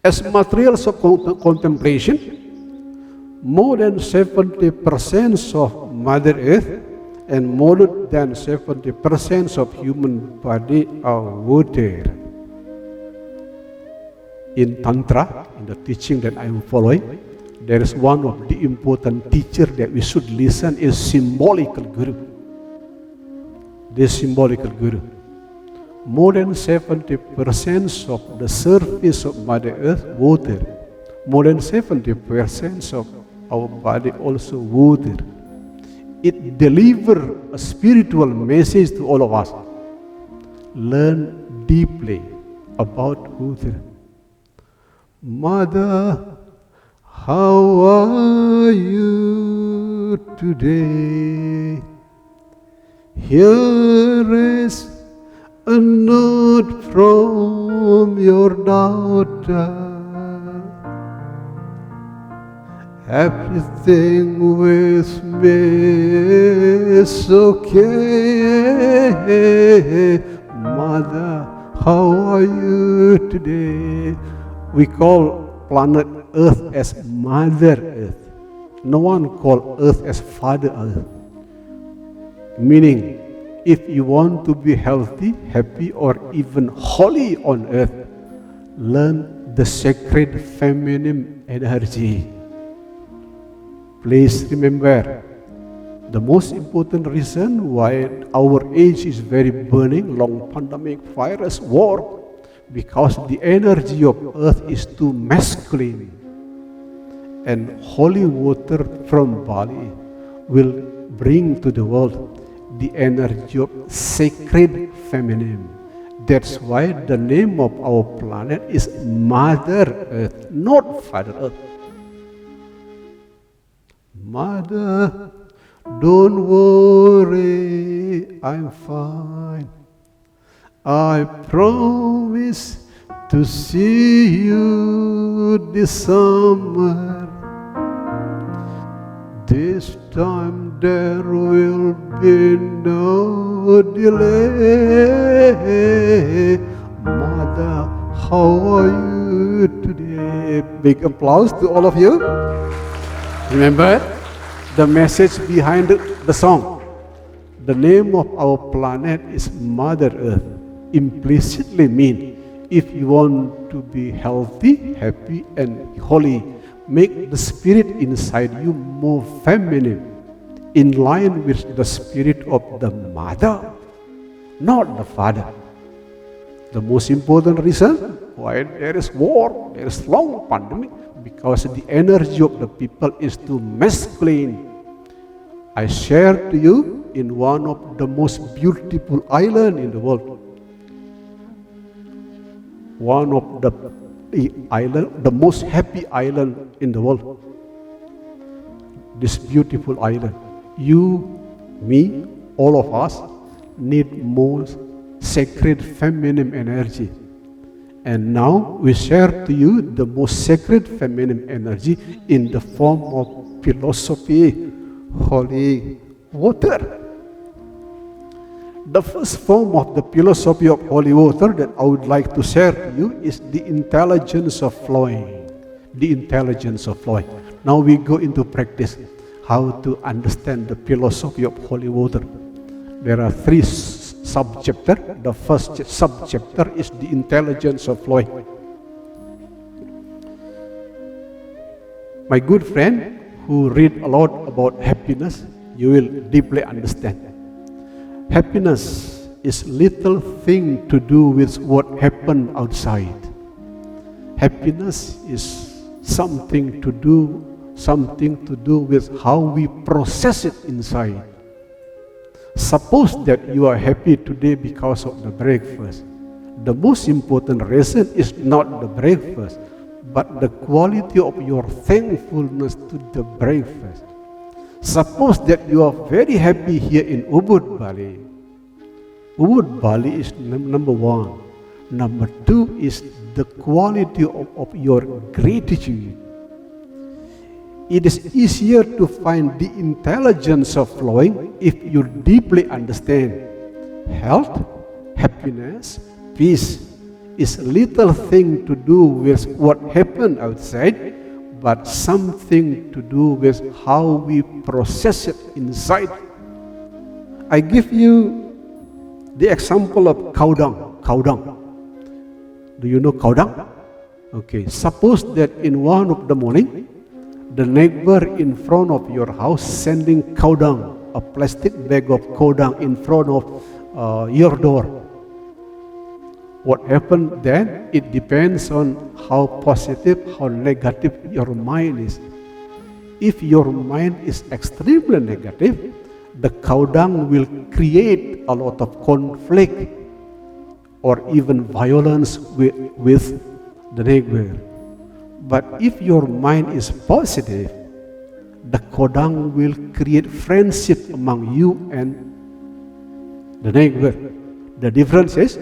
As materials of contemplation, more than 70% of Mother Earth and more than 70% of human body are water. In Tantra, in the teaching that I am following, there is one of the important teacher that we should listen is symbolical guru. This symbolical guru. More than 70% of the surface of Mother Earth, water. More than 70% of our body also water. It delivers a spiritual message to all of us. Learn deeply about water. Mother, how are you today? Here is a note from your daughter. Everything with me is okay. Mother, how are you today? We call planet Earth as Mother Earth. No one calls Earth as Father Earth. Meaning, if you want to be healthy, happy, or even holy on earth, learn the sacred feminine energy. Please remember, the most important reason why our age is very burning, long pandemic, virus, war, because the energy of earth is too masculine. And holy water from Bali will bring to the world the energy of sacred feminine. That's why the name of our planet is Mother Earth, not Father Earth. Mother, don't worry, I'm fine. I promise to see you this summer. This time there will be no delay. Mother, how are you today? Big applause to all of you. Remember the message behind the song. The name of our planet is Mother Earth. Implicitly mean, if you want to be healthy, happy, and holy, make the spirit inside you more feminine, in line with the spirit of the mother, not the father. The most important reason why there is war, there is long pandemic, because the energy of the people is too masculine. I share to you in one of the most beautiful island in the world. One of the island, the most happy island in the world. This beautiful island. You, me, all of us need more sacred feminine energy. And now we share to you the most sacred feminine energy in the form of philosophy, holy water. The first form of the philosophy of holy water that I would like to share to you is the intelligence of flowing. The intelligence of flowing. Now we go into practice, how to understand the philosophy of holy water. There are three sub-chapters. The first sub-chapter is the intelligence of flowing. My good friend who read a lot about happiness, you will deeply understand. Happiness is little thing to do with what happened outside. Happiness is something to do with how we process it inside. Suppose that you are happy today because of the breakfast. The most important reason is not the breakfast, but the quality of your thankfulness to the breakfast. Suppose that you are very happy here in Ubud, Bali. Ubud, Bali is number one. Number two is the quality of your gratitude. It is easier to find the intelligence of flowing if you deeply understand health, happiness, peace is little thing to do with what happened outside, but something to do with how we process it inside. I give you the example of cow dung. Cow dung. Do you know cow dung? Okay, suppose that in 1 of the morning, the neighbor in front of your house sending cow dung, a plastic bag of cow dung in front of your door. What happened then? It depends on how positive, how negative your mind is. If your mind is extremely negative, the cow dung will create a lot of conflict or even violence with the neighbor. But if your mind is positive, the cow dung will create friendship among you and the neighbor. The difference is,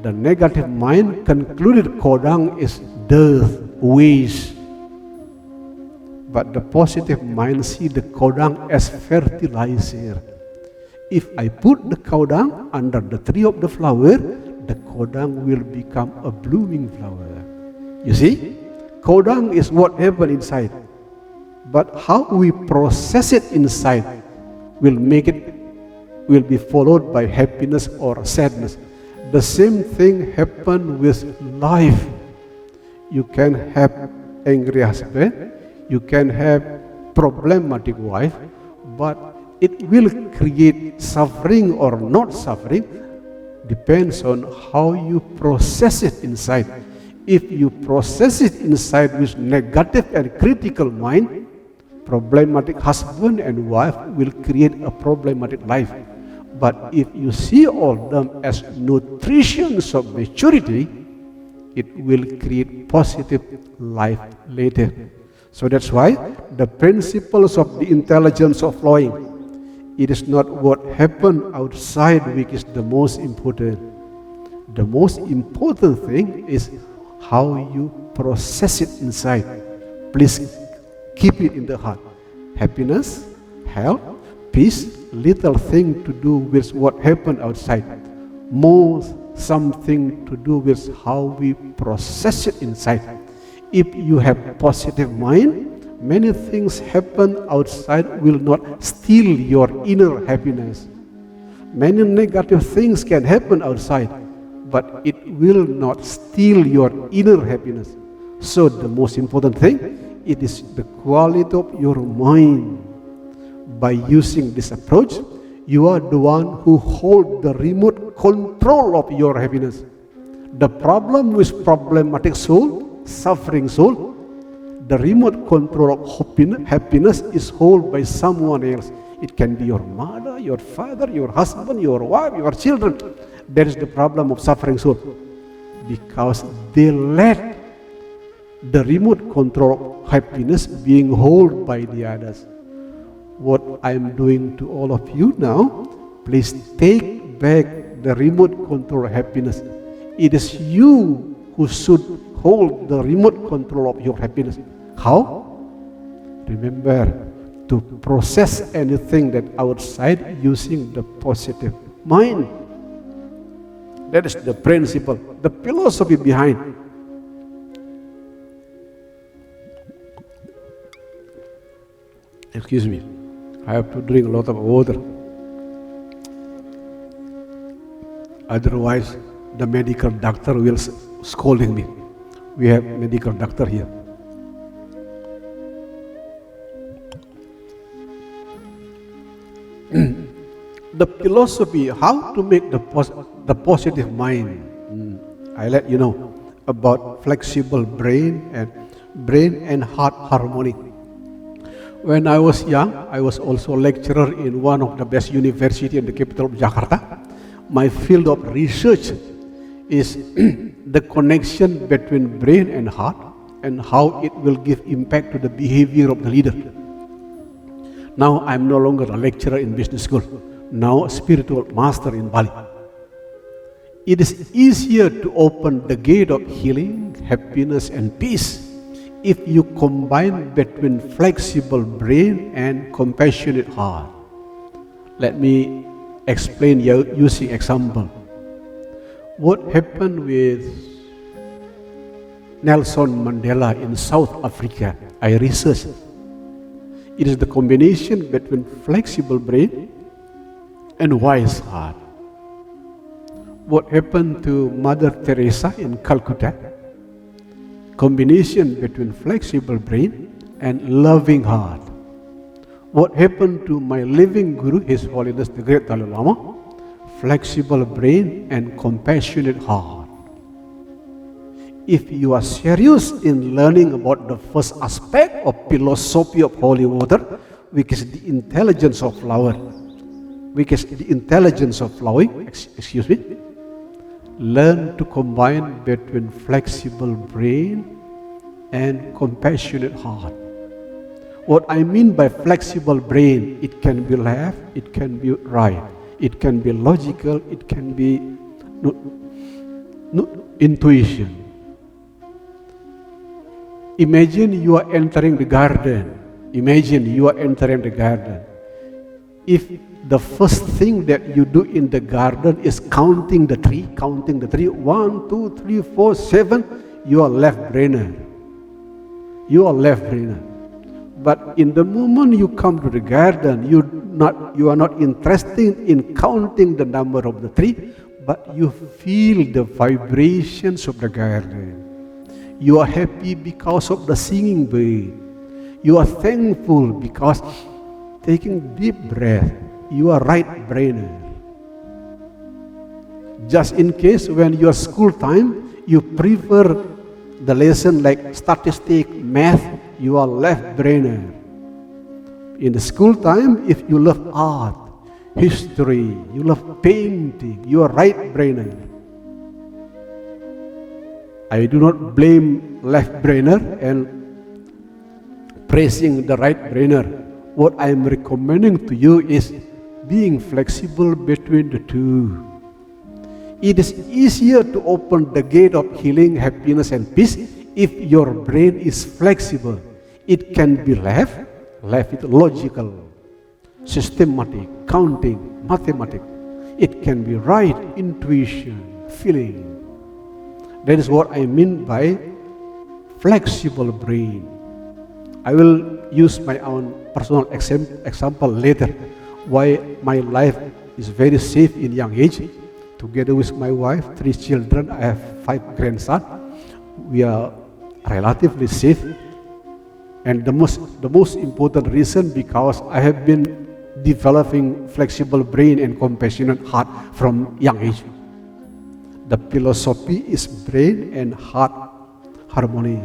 the negative mind concluded cow dung is death, waste. But the positive mind see the cow dung as fertilizer. If I put the cow dung under the tree of the flower, the cow dung will become a blooming flower. You see, cow dung is what happened inside. But how we process it inside will be followed by happiness or sadness. The same thing happen with life. You can have angry husband, you can have problematic wife, but it will create suffering or not suffering, depends on how you process it inside. If you process it inside with negative and critical mind, problematic husband and wife will create a problematic life. But if you see all them as nutritions of maturity, it will create positive life later. So that's why the principles of the intelligence of flowing, it is not what happened outside which is the most important. The most important thing is how you process it inside. Please keep it in the heart. Happiness, health, peace, little thing to do with what happened outside. More something to do with how we process it inside. If you have positive mind, many things happen outside will not steal your inner happiness. Many negative things can happen outside, but it will not steal your inner happiness. So the most important thing, it is the quality of your mind. By using this approach, you are the one who holds the remote control of your happiness. The problem with problematic soul, suffering soul, the remote control of happiness is held by someone else. It can be your mother, your father, your husband, your wife, your children. That is the problem of suffering soul. Because they let the remote control of happiness being held by the others. What I am doing to all of you now, please take back the remote control of happiness. It is you who should hold the remote control of your happiness. How? Remember to process anything that outside using the positive mind. That is the principle, the philosophy behind. Excuse me, I have to drink a lot of water. Otherwise, the medical doctor will scolding me. We have medical doctor here. The philosophy, how to make the positive mind. I let you know about flexible brain and heart harmony. When I was young, I was also a lecturer in one of the best university in the capital of Jakarta. My field of research is the connection between brain and heart and how it will give impact to the behavior of the leader. Now I'm no longer a lecturer in business school, now a spiritual master in Bali. It is easier to open the gate of healing, happiness and peace if you combine between flexible brain and compassionate heart. Let me explain using example. What happened with Nelson Mandela in South Africa. I researched. It is the combination between flexible brain and wise heart. What happened to Mother Teresa in Calcutta? Combination between flexible brain and loving heart. What happened to my living Guru, His Holiness the Great Dalai Lama? Flexible brain and compassionate heart. If you are serious in learning about the first aspect of philosophy of holy water, which is the intelligence of flower, learn to combine between flexible brain and compassionate heart. What I mean by flexible brain, it can be left, it can be right, it can be logical, it can be intuition. Imagine you are entering the garden. If the first thing that you do in the garden is counting the tree, 1, 2, 3, 4, 7, you are left-brainer. But in the moment you come to the garden, you are not interested in counting the number of the tree, but you feel the vibrations of the garden. You are happy because of the singing bird. You are thankful because taking deep breath. You are right-brainer. Just in case when you are school time, you prefer the lesson like statistics, math, you are left-brainer. In the school time, if you love art, history, you love painting, you are right-brainer. I do not blame left-brainer and praising the right-brainer. What I am recommending to you is being flexible between the two. It is easier to open the gate of healing, happiness and peace if your brain is flexible. It can be left with logical, systematic, counting, mathematics. It can be right, intuition, feeling. That is what I mean by flexible brain. I will use my own personal example later, why my life is very safe in young age. Together with my wife, 3 children, I have 5 grandsons. We are relatively safe. And the most important reason, because I have been developing flexible brain and compassionate heart from young age. The philosophy is brain and heart harmony.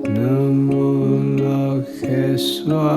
Namo Lakeswaraya.